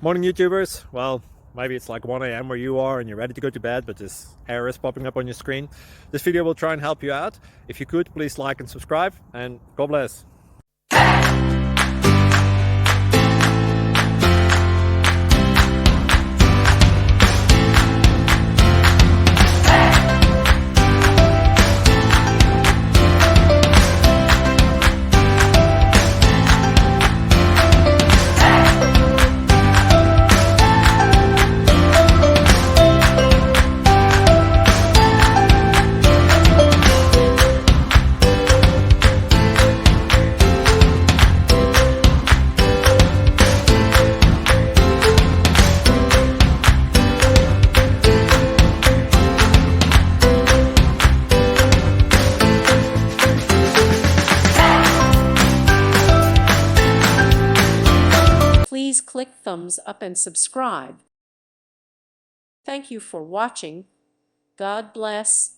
Morning YouTubers. Well, maybe it's like 1 a.m. where you are and you're ready to go to bed, but this error is popping up on your screen. This video will try and help you out. If you could, please like and subscribe, and God bless. Please click thumbs up and subscribe. Thank you for watching. God bless.